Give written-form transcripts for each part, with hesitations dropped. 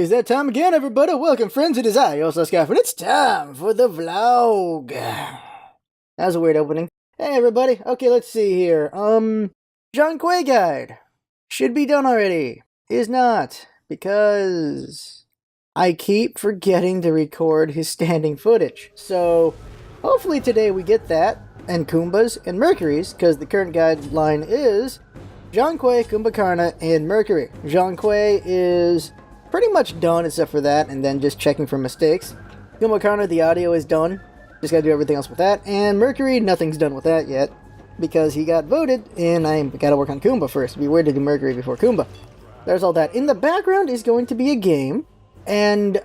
Is that time again, everybody? Welcome, friends. It is I, your SundaySpecial, and it's time for the vlog. That was a weird opening. Hey, everybody. Okay, let's see here. John Quay guide should be done already. Is not, because I keep forgetting to record his standing footage. So, hopefully today we get that, and Kumbas and Mercury's, because the current guideline is John Quay, Kumbhakarna, and Mercury. John Quay is pretty much done except for that, and then just checking for mistakes. Kumbhakarna, the audio is done. Just gotta do everything else with that. And Mercury, nothing's done with that yet, because he got voted, and I gotta work on Kumbha first. It'd be weird to do Mercury before Kumbha. There's all that. In the background is going to be a game, and,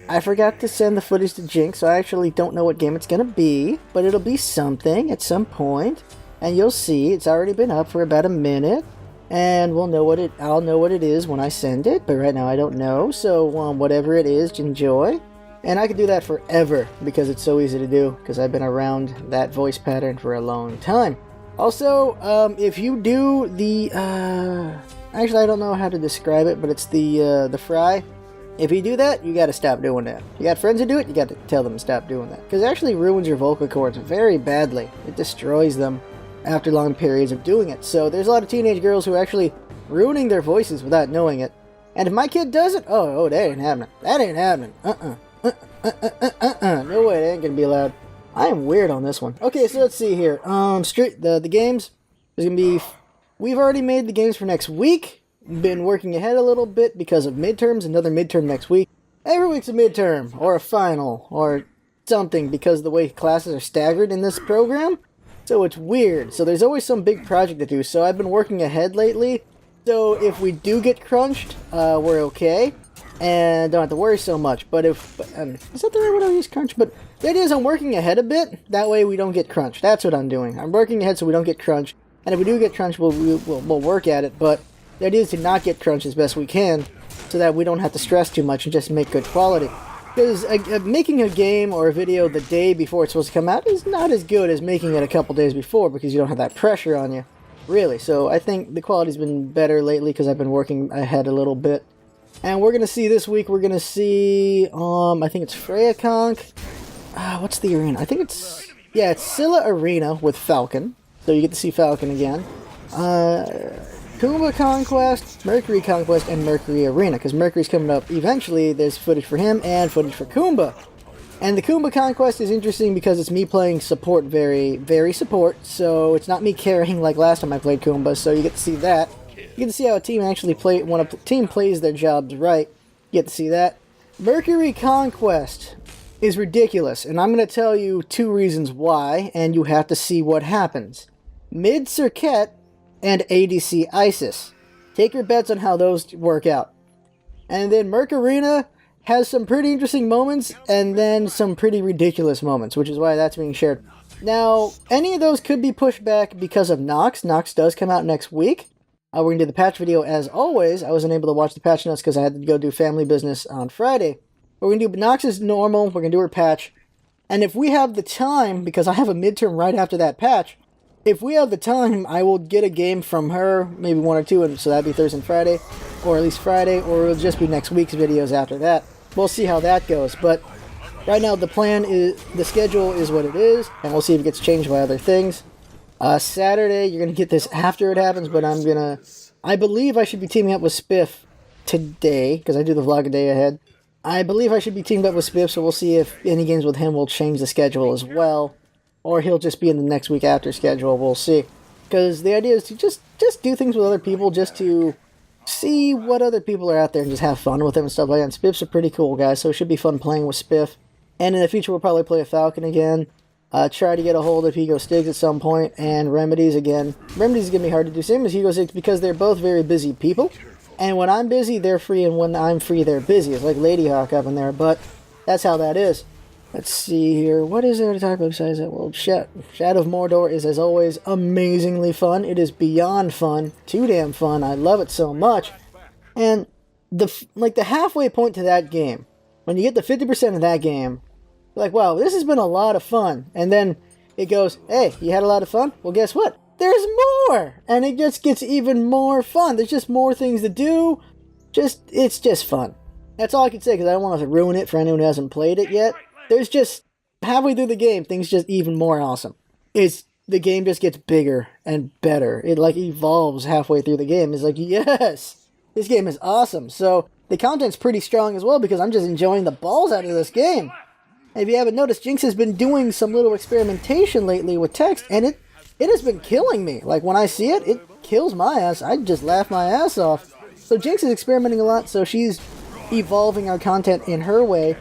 I forgot to send the footage to Jinx, so I actually don't know what game it's gonna be, but it'll be something at some point, and you'll see. It's already been up for about a minute. And I'll know what it is when I send it, but right now I don't know, so whatever it is, enjoy. And I could do that forever, because it's so easy to do, because I've been around that voice pattern for a long time. Also, if you do the, actually I don't know how to describe it, but it's the fry. If you do that, you gotta stop doing that. You got friends who do it, you gotta tell them to stop doing that, because it actually ruins your vocal cords very badly. It destroys them after long periods of doing it. So there's a lot of teenage girls who are actually ruining their voices without knowing it. And if my kid does it, oh, that ain't happening. That ain't happening. No way, that ain't gonna be allowed. I am weird on this one. Okay, so let's see here. The games. There's gonna be. We've already made the games for next week. Been working ahead a little bit because of midterms. Another midterm next week. Every week's a midterm or a final or something, because the way classes are staggered in this program. So it's weird. So there's always some big project to do. So I've been working ahead lately. So if we do get crunched, we're okay. And don't have to worry so much. But if... is that the right word I use, crunch? But the idea is I'm working ahead a bit. That way we don't get crunched. That's what I'm doing. I'm working ahead so we don't get crunched. And if we do get crunched, we'll work at it. But the idea is to not get crunched as best we can, so that we don't have to stress too much and just make good quality. Because making a game or a video the day before it's supposed to come out is not as good as making it a couple days before, because you don't have that pressure on you, really. So I think the quality's been better lately because I've been working ahead a little bit. And we're going to see this week, we're going to see, I think it's Freya Conk. What's the arena? I think it's Scylla Arena with Falcon. So you get to see Falcon again. Kumbha Conquest, Mercury Conquest, and Mercury Arena, because Mercury's coming up eventually. There's footage for him and footage for Kumbha. And the Kumbha Conquest is interesting because it's me playing support, very, very support, so it's not me carrying like last time I played Kumbha, so you get to see that. You get to see how a team actually when a team plays their jobs right, you get to see that. Mercury Conquest is ridiculous, and I'm going to tell you 2 reasons why, and you have to see what happens. Mid Serket and ADC Isis. Take your bets on how those work out. And then Merc Arena has some pretty interesting moments, and then some pretty ridiculous moments, which is why that's being shared. Now, any of those could be pushed back because of Nox. Nox does come out next week. We're going to do the patch video as always. I wasn't able to watch the patch notes because I had to go do family business on Friday. But we're going to do Nox as normal. We're going to do her patch. And if we have the time, because I have a midterm right after that patch, if we have the time, I will get a game from her, maybe 1 or 2, and so that'd be Thursday and Friday, or at least Friday, or it'll just be next week's videos after that. We'll see how that goes, but right now the plan is, the schedule is what it is, and we'll see if it gets changed by other things. Saturday, you're going to get this after it happens, but I believe I should be teaming up with Spiff today, because I do the vlog a day ahead. I believe I should be teamed up with Spiff, so we'll see if any games with him will change the schedule as well. Or he'll just be in the next week after schedule, we'll see. Because the idea is to just do things with other people, just to see what other people are out there and just have fun with them and stuff like that. And Spiff's a pretty cool guy, so it should be fun playing with Spiff. And in the future, we'll probably play a Falcon again. Try to get a hold of Hugo Stiggs at some point, and Remedies again. Remedies is going to be hard to do, same as Hugo Stiggs, because they're both very busy people. And when I'm busy, they're free, and when I'm free, they're busy. It's like Lady Hawk up in there, but that's how that is. Let's see here. What is there to talk about besides that? Well, Shadow of Mordor is, as always, amazingly fun. It is beyond fun. Too damn fun. I love it so much. And the halfway point to that game, when you get the 50% of that game, you're like, wow, this has been a lot of fun. And then it goes, hey, you had a lot of fun? Well, guess what? There's more! And it just gets even more fun. There's just more things to do. it's just fun. That's all I can say, because I don't want to ruin it for anyone who hasn't played it yet. There's just, halfway through the game, things just even more awesome. The game just gets bigger and better. It like evolves halfway through the game. It's like, yes, this game is awesome. So the content's pretty strong as well, because I'm just enjoying the balls out of this game. And if you haven't noticed, Jinx has been doing some little experimentation lately with text, and it has been killing me. Like, when I see it, it kills my ass. I just laugh my ass off. So Jinx is experimenting a lot, so she's evolving our content in her way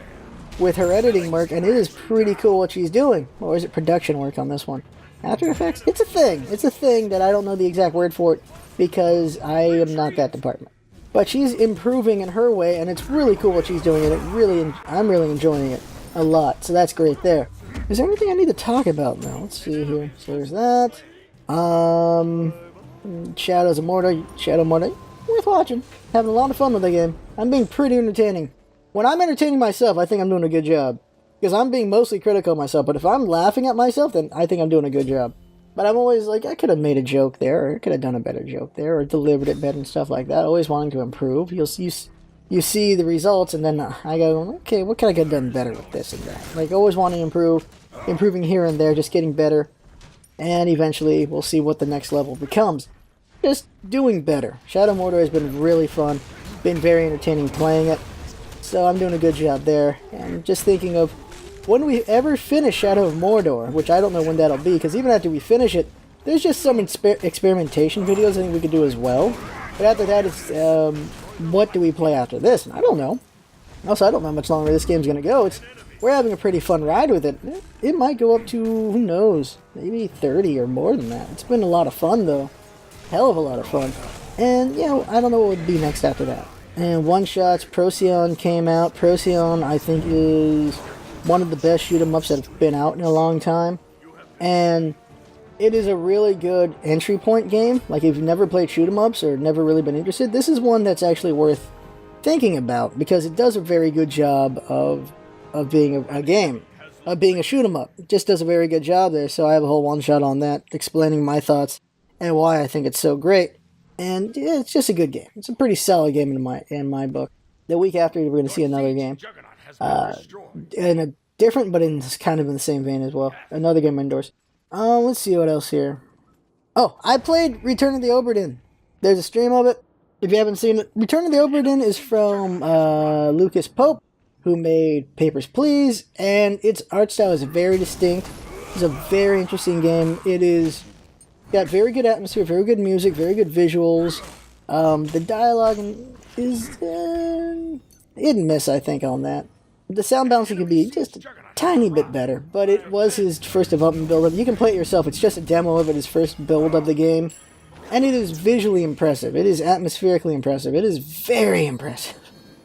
with her editing work, and it is pretty cool what she's doing. Or is it production work on this one? After Effects? It's a thing. It's a thing that I don't know the exact word for it, because I am not that department. But she's improving in her way, and it's really cool what she's doing, and I'm really enjoying it a lot. So that's great there. Is there anything I need to talk about now? Let's see here. So there's that. Shadows of Mordor. Shadow Mordor. Worth watching. Having a lot of fun with the game. I'm being pretty entertaining. When I'm entertaining myself, I think I'm doing a good job. Because I'm being mostly critical of myself, but if I'm laughing at myself, then I think I'm doing a good job. But I'm always like, I could have made a joke there, or I could have done a better joke there, or delivered it better and stuff like that. Always wanting to improve. You see the results, and then I go, okay, what could I have done better with this and that? Like, always wanting to improve, improving here and there, just getting better. And eventually, we'll see what the next level becomes. Just doing better. Shadow Mordor has been really fun. Been very entertaining playing it. So I'm doing a good job there. And just thinking of, when we ever finish Shadow of Mordor, which I don't know when that'll be, because even after we finish it, there's just some experimentation videos I think we could do as well. But after that, it's, what do we play after this? And I don't know. Also, I don't know how much longer this game's going to go. We're having a pretty fun ride with it. It might go up to, who knows, maybe 30 or more than that. It's been a lot of fun, though. Hell of a lot of fun. And, you know, I don't know what would be next after that. And one-shots, Procyon came out. Procyon, I think, is one of the best shoot-'em-ups that have been out in a long time. And it is a really good entry point game. Like, if you've never played shoot-'em-ups or never really been interested, this is one that's actually worth thinking about, because it does a very good job of being a game, of being a shoot-'em-up. It just does a very good job there, so I have a whole one-shot on that, explaining my thoughts and why I think it's so great. And yeah, it's just a good game. It's a pretty solid game in my book. The week after, we're going to see another game. In a different, but kind of in the same vein as well. Another game indoors. Let's see what else here. Oh, I played Return of the Obra Dinn. There's a stream of it. If you haven't seen it, Return of the Obra Dinn is from Lucas Pope, who made Papers, Please, and its art style is very distinct. It's a very interesting game. It is got very good atmosphere, very good music, very good visuals. The dialogue is hit and miss, I think, on that. The sound balancing could be just a tiny bit better, but it was his first development build-up. You can play it yourself. It's just a demo of it, his first build of the game. And it is visually impressive. It is atmospherically impressive. It is very impressive.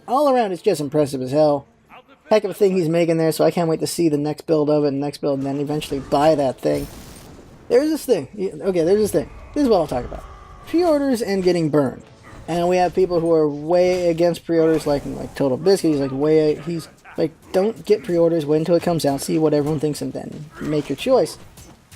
All around, it's just impressive as hell. Heck of a thing he's making there, so I can't wait to see the next build of it, and next build, and then eventually buy that thing. There's this thing. Okay, there's this thing. This is what I'll talk about. Pre-orders and getting burned. And we have people who are way against pre-orders, like Total Biscuit. He's like, don't get pre-orders, wait until it comes out, see what everyone thinks, and then make your choice.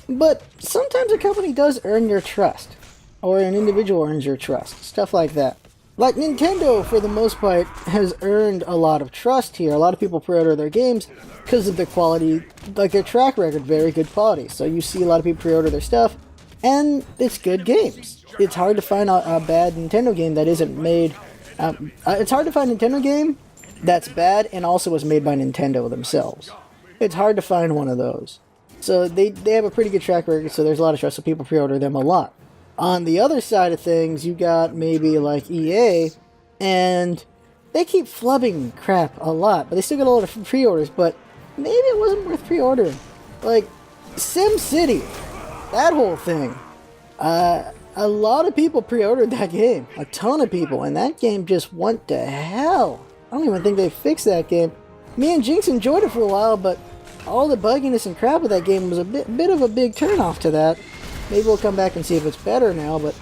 But sometimes a company does earn your trust. Or an individual earns your trust. Stuff like that. Like Nintendo, for the most part, has earned a lot of trust here. A lot of people pre-order their games because of their quality, like their track record, very good quality. So you see a lot of people pre-order their stuff, and it's good games. It's hard to find a bad Nintendo game that isn't made... it's hard to find a Nintendo game that's bad and also was made by Nintendo themselves. It's hard to find one of those. So they have a pretty good track record, so there's a lot of trust, so people pre-order them a lot. On the other side of things, you got maybe like EA, and they keep flubbing crap a lot, but they still get a lot of pre-orders, but maybe it wasn't worth pre-ordering. Like, SimCity, that whole thing. A lot of people pre-ordered that game. A ton of people, and that game just went to hell. I don't even think they fixed that game. Me and Jinx enjoyed it for a while, but all the bugginess and crap of that game was a bit of a big turnoff to that. Maybe we'll come back and see if it's better now, but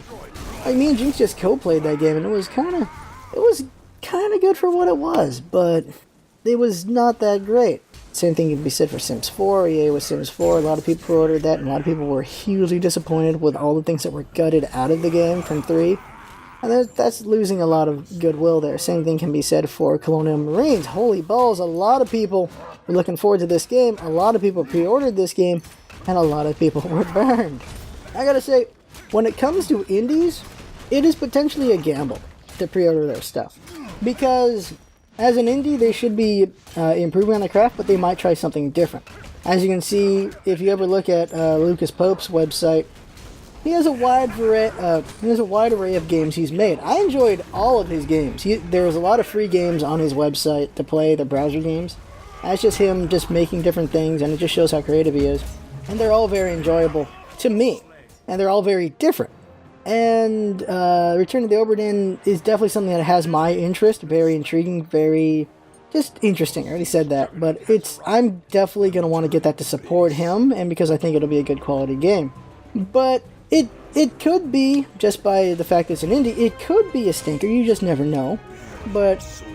like, me and Jinx just co-played that game, and it was kind of good for what it was, but it was not that great. Same thing can be said for Sims 4. EA with Sims 4, a lot of people ordered that, and a lot of people were hugely disappointed with all the things that were gutted out of the game from 3. And that's losing a lot of goodwill there. Same thing can be said for Colonial Marines. Holy balls, a lot of people were looking forward to this game. A lot of people pre-ordered this game, and a lot of people were burned. I gotta say, when it comes to indies, it is potentially a gamble to pre-order their stuff. Because as an indie, they should be improving on the craft, but they might try something different. As you can see, if you ever look at Lucas Pope's website, he has a wide array of games he's made. I enjoyed all of his games. There was a lot of free games on his website to play, the browser games. That's just him just making different things, and it just shows how creative he is. And they're all very enjoyable to me, and they're all very different. And Return to the Obra Dinn is definitely something that has my interest. Very intriguing, very just interesting. I already said that, but I'm definitely going to want to get that to support him, and because I think it'll be a good quality game. But it could be, just by the fact that it's an indie, it could be a stinker. You just never know.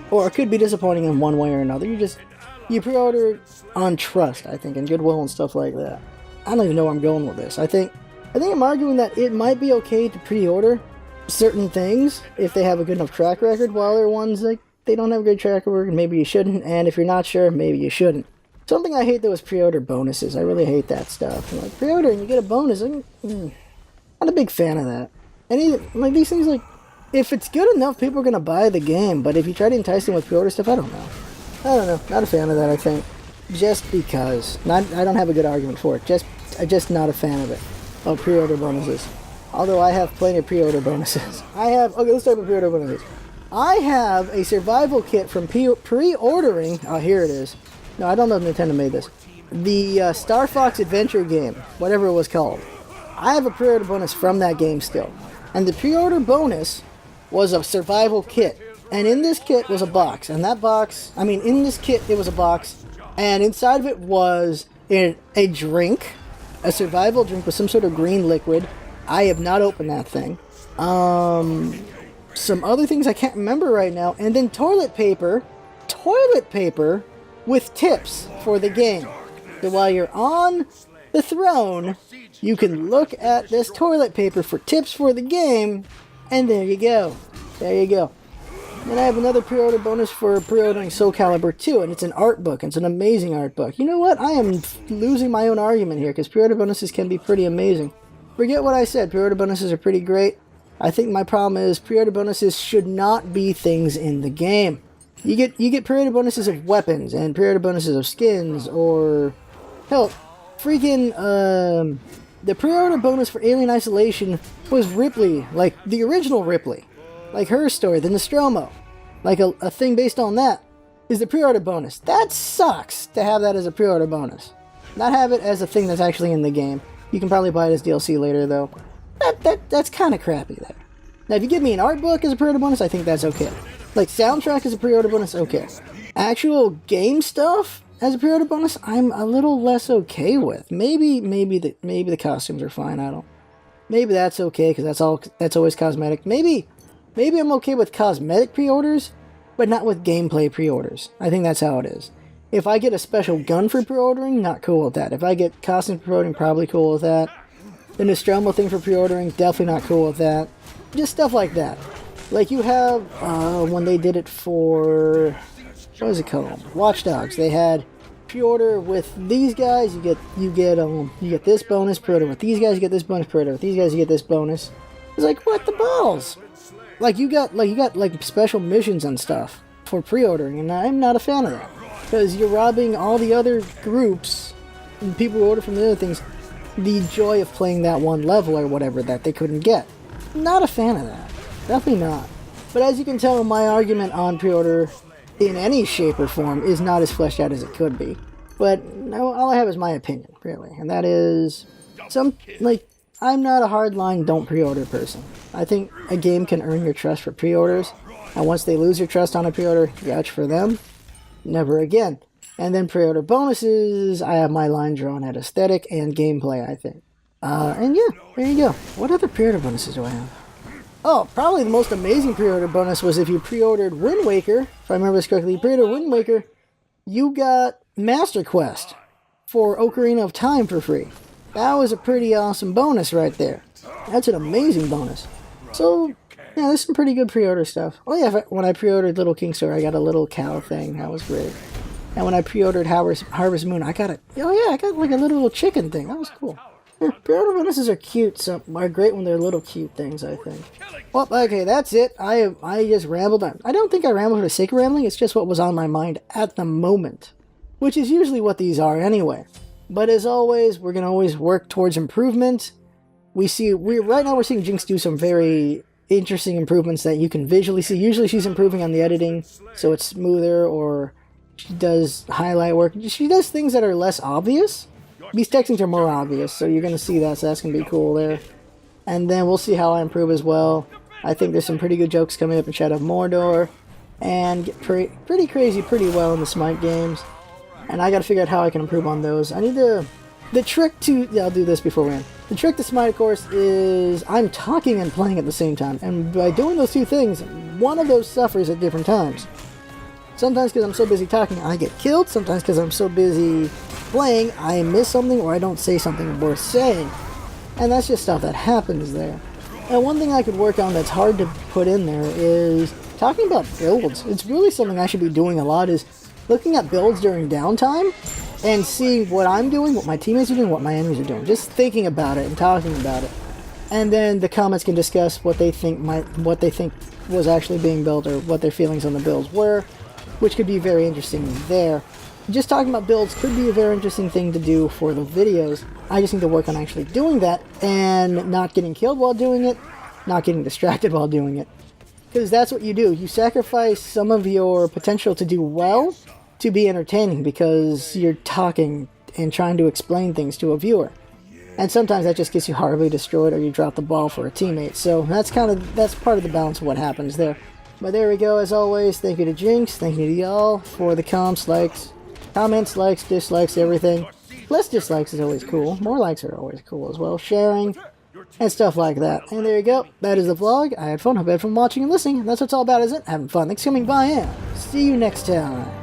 Or it could be disappointing in one way or another. You pre-order on trust, I think, and goodwill and stuff like that. I don't even know where I'm going with this. I think I'm arguing that it might be okay to pre-order certain things if they have a good enough track record, while there are ones like they don't have a good track record, maybe you shouldn't, and if you're not sure, maybe you shouldn't. Something I hate though is pre-order bonuses. I really hate that stuff. Like, pre-order and you get a bonus. I'm not a big fan of that. And these things, like, if it's good enough, people are gonna buy the game. But if you try to entice them with pre-order stuff, I don't know. Not a fan of that. I think just because. I don't have a good argument for it. I'm just not a fan of it. Of pre-order bonuses. Although I have plenty of pre-order bonuses. Okay, let's talk about pre-order bonuses. I have a survival kit from pre-ordering. Oh, here it is. No, I don't know if Nintendo made this. The Star Fox Adventure game, whatever it was called. I have a pre-order bonus from that game still. And the pre-order bonus was a survival kit. And in this kit was a box. And that box, in this kit it was a box. And inside of it was a drink. A survival drink with some sort of green liquid. I have not opened that thing. Some other things I can't remember right now. And then toilet paper with tips for the game. So while you're on the throne, you can look at this toilet paper for tips for the game, and there you go. Then I have another pre-order bonus for pre-ordering Soul Calibur 2, and it's an art book. It's an amazing art book. You know what? I am losing my own argument here, because pre-order bonuses can be pretty amazing. Forget what I said. Pre-order bonuses are pretty great. I think my problem is pre-order bonuses should not be things in the game. You get pre-order bonuses of weapons and pre-order bonuses of skins, or hell, freaking the pre-order bonus for Alien Isolation was Ripley, like the original Ripley, like her story, the Nostromo, like a thing based on that is the pre-order bonus. That sucks to have that as a pre-order bonus. Not have it as a thing that's actually in the game. You can probably buy it as DLC later though. That's kind of crappy there. Now if you give me an art book as a pre-order bonus, I think that's okay. Like soundtrack as a pre-order bonus, okay. Actual game stuff as a pre-order bonus, I'm a little less okay with. Maybe the costumes are fine. I don't. Maybe that's okay because that's always cosmetic. Maybe I'm okay with cosmetic pre-orders, but not with gameplay pre-orders. I think that's how it is. If I get a special gun for pre-ordering, not cool with that. If I get costumes for pre-ordering, probably cool with that. The Nostromo thing for pre-ordering, definitely not cool with that. Just stuff like that. Like you have when they did it for what was it called? Watch Dogs. They had pre-order with these guys, you get this bonus. Pre-order with these guys, you get this bonus. Pre-order with these guys, you get this bonus. It's like, what the balls? Like you got special missions and stuff for pre-ordering, and I'm not a fan of that because you're robbing all the other groups and people who order from the other things the joy of playing that one level or whatever that they couldn't get. Not a fan of that. Definitely not. But as you can tell, my argument on pre-order in any shape or form is not as fleshed out as it could be. But no, all I have is my opinion, really. And that is, I'm not a hardline don't pre-order person. I think a game can earn your trust for pre-orders. And once they lose your trust on a pre-order, ouch for them. Never again. And then pre-order bonuses, I have my line drawn at aesthetic and gameplay, I think. And yeah, there you go. What other pre-order bonuses do I have? Oh, probably the most amazing pre-order bonus was if you pre-ordered Wind Waker. If I remember this correctly, you pre-ordered Wind Waker, you got Master Quest for Ocarina of Time for free. That was a pretty awesome bonus right there. That's an amazing bonus. So, Yeah, there's some pretty good pre-order stuff. Oh yeah, when I pre-ordered Little King Store, I got a little cow thing. That was great. And when I pre-ordered Harvest Moon, I got I got like a little chicken thing. That was cool. Yeah, pre-order bonuses are cute. So are great when they're little cute things, I think. Well, okay, that's it. I just rambled on. I don't think I rambled for the sake of rambling. It's just what was on my mind at the moment, which is usually what these are anyway. But as always, we're gonna always work towards improvement. Right now we're seeing Jinx do some very interesting improvements that you can visually see. Usually she's improving on the editing, so it's smoother, or she does highlight work. She does things that are less obvious. These textings are more obvious, so you're going to see that, so that's going to be cool there. And then we'll see how I improve as well. I think there's some pretty good jokes coming up in Shadow of Mordor, and get pretty crazy pretty well in the Smite games. And I got to figure out how I can improve on those. I need to... The trick to... Yeah, I'll do this before we end. The trick to Smite, of course, is I'm talking and playing at the same time. And by doing those two things, one of those suffers at different times. Sometimes because I'm so busy talking, I get killed. Sometimes because I'm so busy playing, I miss something or I don't say something worth saying. And that's just stuff that happens there. And one thing I could work on that's hard to put in there is talking about builds. It's really something I should be doing a lot, is looking at builds during downtime and seeing what I'm doing, what my teammates are doing, what my enemies are doing. Just thinking about it and talking about it. And then the comments can discuss what they think was actually being built, or what their feelings on the builds were, which could be very interesting there. Just talking about builds could be a very interesting thing to do for the videos. I just need to work on actually doing that and not getting killed while doing it, not getting distracted while doing it. Because that's what you do. You sacrifice some of your potential to do well to be entertaining, because you're talking and trying to explain things to a viewer. And sometimes that just gets you horribly destroyed, or you drop the ball for a teammate. So that's part of the balance of what happens there. But there we go. As always, thank you to Jinx, thank you to y'all for the comments, likes, dislikes, everything. Less dislikes is always cool. More likes are always cool as well. Sharing and stuff like that. And there you go. That is the vlog. I had fun. Hope you had fun watching and listening. That's what it's all about, isn't it? Having fun. Thanks for coming by, and see you next time.